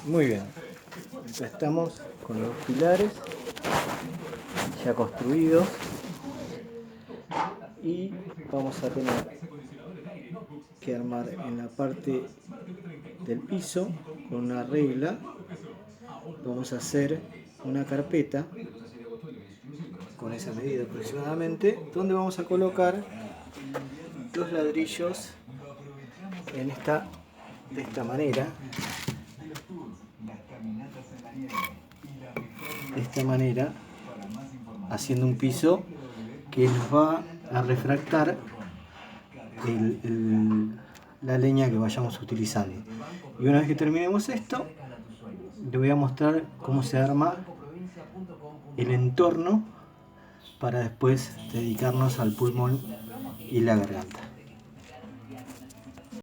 Muy bien, ya estamos con los pilares ya construidos y vamos a tener que armar en la parte del piso con una regla. Vamos a hacer una carpeta con esa medida aproximadamente, donde vamos a colocar los ladrillos de esta manera, haciendo un piso que nos va a refractar la leña que vayamos utilizando. Y una vez que terminemos esto, le voy a mostrar cómo se arma el entorno para después dedicarnos al pulmón y la garganta.